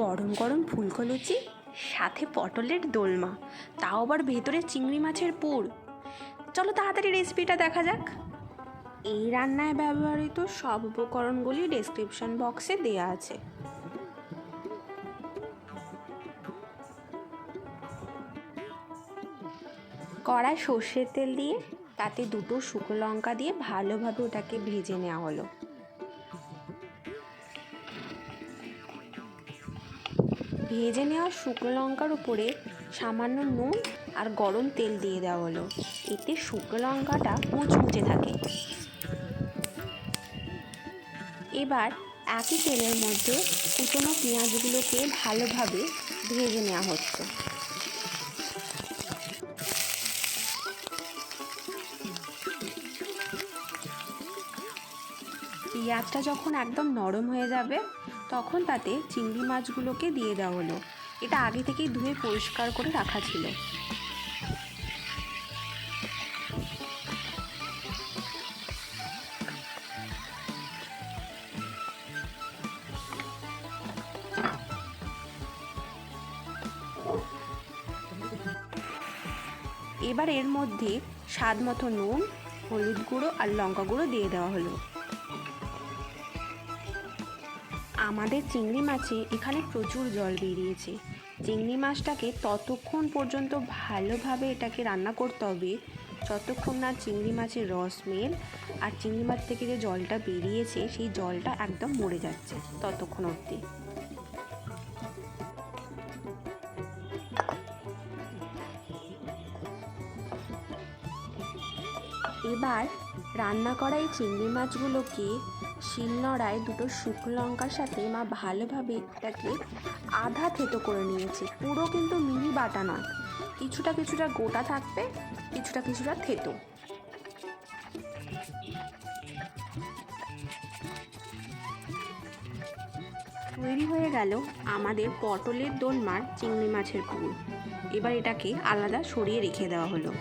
গরম গরম ফুলকো লুচি, সাথে পটলের দোলমা, তাও আবার ভেতরে চিংড়ি মাছের পুর। চলো তাড়াতাড়ি রেসিপিটা দেখা যাক। এই রান্নায় ব্যবহৃত সব উপকরণগুলি ডেসক্রিপশন বক্সে দেওয়া আছে। কড়াই সর্ষের তেল দিয়ে তাতে দুটো শুকনো লঙ্কা দিয়ে ভালোভাবে ওটাকে ভেজে নেওয়া হলো। ভেজে নেওয়া শুকনো লঙ্কার উপরে সামান্য নুন আর গরম তেল দিয়ে দেওয়া হলো, এতে শুকনো লঙ্কাটা মুচমুচে থাকে। এবার একই তেলের মধ্যে কুচনো পেঁয়াজগুলোকে ভালোভাবে ভেজে নেওয়া হচ্ছে। পেঁয়াজটা যখন একদম নরম হয়ে যাবে তখন তাতে চিংড়ি মাছগুলোকে দিয়ে দেওয়া হলো। এটা আগে থেকেই ধুয়ে পরিষ্কার করে রাখা ছিল। এবার এর মধ্যে স্বাদ মতো নুন, হলুদ গুঁড়ো আর লঙ্কা গুঁড়ো দিয়ে দেওয়া হলো। আমাদের চিংড়ি মাছে এখানে প্রচুর জল বেরিয়েছে। চিংড়ি মাছটাকে ততক্ষণ পর্যন্ত ভালোভাবে এটাকে রান্না করতে হবে যতক্ষণ না চিংড়ি মাছের রস মেল আর চিংড়ি মাছ থেকে যে জলটা বেরিয়েছে সেই জলটা একদম মরে যাচ্ছে ততক্ষণ অবধি। এবার রান্না করা এই চিংড়ি মাছগুলোকে শিলনোড়ায় দুটো শুকনো লঙ্কার সাথে মা ভালোভাবে এটাকে আধা থেতো করে নিয়েছে। পুরো কিন্তু মিহি বাটা নয়, কিছুটা কিছুটা গোটা থাকবে, কিছুটা কিছুটা থেতো। তৈরি হয়ে গেল আমাদের পটলের দোলমার চিংড়ি মাছের পুর। এবার এটাকে আলাদা সরিয়ে রেখে দেওয়া হলো।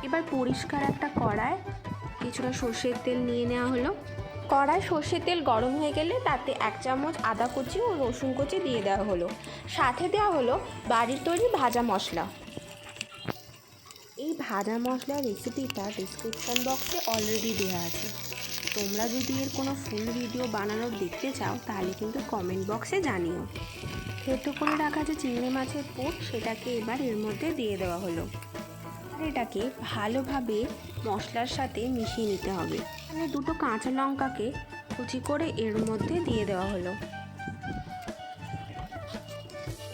এবার পরিষ্কার একটা কড়ায় কিছুটা সর্ষের তেল নিয়ে নেওয়া হলো। কড়ায় সর্ষের তেল গরম হয়ে গেলে তাতে 1 চামচ আদা কুচি ও রসুন কুচি দিয়ে দেওয়া হলো। সাথে দেওয়া হলো বাড়ির তৈরি ভাজা মশলা। এই ভাজা মশলার রেসিপিটা ডিসক্রিপশন বক্সে অলরেডি দেওয়া আছে। তোমরা যদি এর কোনো ফুল ভিডিও বানানোর দেখতে চাও তাহলে কিন্তু কমেন্ট বক্সে জানিও। থেতো করে রাখা যে চিংড়ি মাছের পুর সেটাকে এবার এর মধ্যে দিয়ে দেওয়া হলো। এটাকে ভালোভাবে মশলার সাথে মিশিয়ে নিতে হবে। এখানে দুটো কাঁচা লঙ্কাকে কুচি করে এর মধ্যে দিয়ে দেওয়া হলো।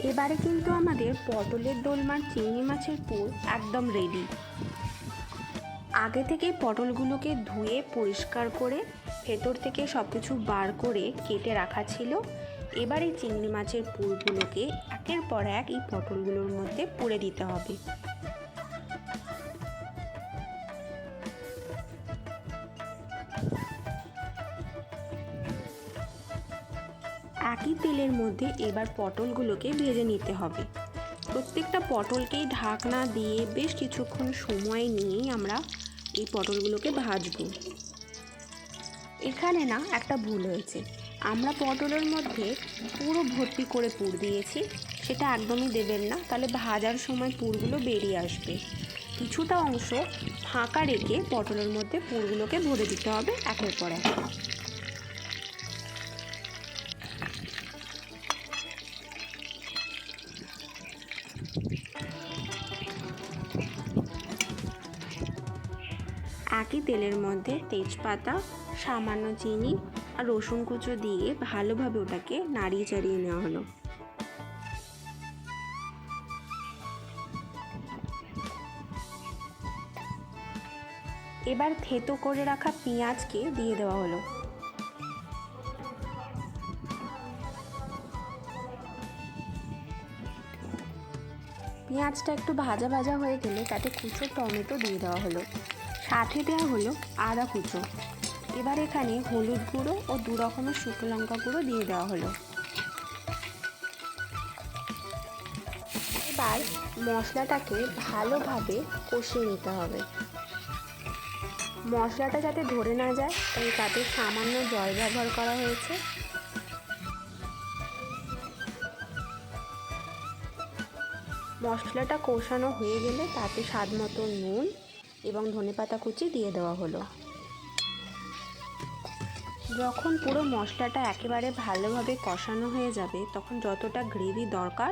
এবারে কিন্তু আমাদের পটলের দোলমার চিংড়ি মাছের পুর একদম রেডি। আগে থেকে পটলগুলোকে ধুয়ে পরিষ্কার করে ভেতর থেকে সব কিছু বার করে কেটে রাখা ছিল। এবার এই চিংড়ি মাছের পুরগুলোকে একের পর এক এই পটলগুলোর মধ্যে পুরে দিতে হবে। একই তেলের মধ্যে এবার পটলগুলোকে ভেজে নিতে হবে। প্রত্যেকটা পটলকেই ঢাকনা দিয়ে বেশ কিছুক্ষণ সময় নিয়েই আমরা এই পটলগুলোকে ভাজবো। এখানে না একটা ভুল হয়েছে, আমরা পটলের মধ্যে পুরো ভর্তি করে পুর দিয়েছি। সেটা একদমই দেবেন না, তাহলে ভাজার সময় পুরগুলো বেরিয়ে আসবে। কিছুটা অংশ ফাঁকা রেখে পটলের মধ্যে পুরগুলোকে ভরে দিতে হবে একের পর এক। একই তেলের মধ্যে তেজপাতা, সামান্য চিনি আর রসুন কুচো দিয়ে ভালোভাবে ওটাকে নাড়িয়ে চাড়িয়ে নেওয়া হলো। এবার থেতো করে রাখা পেঁয়াজকে দিয়ে দেওয়া হলো। পেঁয়াজটা একটু ভাজা ভাজা হয়ে গেলে তাতে কুচো টমেটো দিয়ে দেওয়া হলো। সাথে দেওয়া হলো আদা কুচো। এবার এখানে হলুদ গুঁড়ো ও 2 রকমের শুকনো লঙ্কা গুঁড়ো দিয়ে দেওয়া হলো। এবার মশলাটাকে ভালোভাবে কষিয়ে নিতে হবে। মশলাটা যাতে ধরে না যায় তাই তাতে সামান্য জল ব্যবহার করা হয়েছে। মশলাটা কষানো হয়ে গেলে তাতে স্বাদ মতো নুন এবং ধনেপাতা কুচি দিয়ে দেওয়া হলো। যখন পুরো মশলাটা একেবারে ভালোভাবে কষানো হয়ে যাবে তখন যতটা গ্রেভি দরকার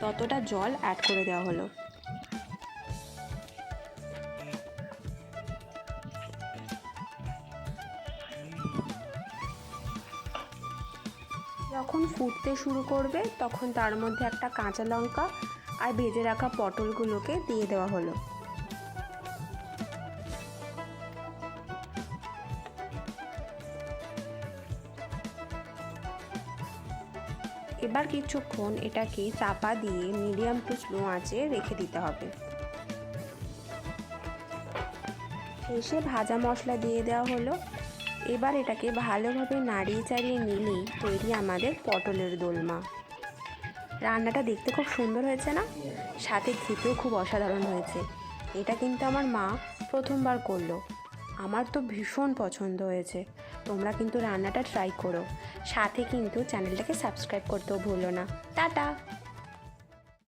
ততটা জল অ্যাড করে দেওয়া হলো। যখন ফুটতে শুরু করবে তখন তার মধ্যে একটা কাঁচা লঙ্কা আর ভেজে রাখা পটলগুলোকে দিয়ে দেওয়া হলো। এবার কিছুক্ষণ এটাকে চাপা দিয়ে মিডিয়াম টু স্লো আঁচে রেখে দিতে হবে। শেষে ভাজা মশলা দিয়ে দেওয়া হলো। এবার এটাকে ভালোভাবে নাড়িয়ে চাড়িয়ে নিলেই তৈরি আমাদের পটলের দোলমা। রান্নাটা দেখতে খুব সুন্দর হয়েছে না? সাথে খেতেও খুব অসাধারণ হয়েছে। এটা কিন্তু আমার মা প্রথমবার করলো, আমার তো ভীষণ পছন্দ হয়েছে। তোমরা কিন্তু রান্নাটা ট্রাই করো, সাথে কিন্তু চ্যানেলটাকে সাবস্ক্রাইব করতেও ভুলো না। টাটা।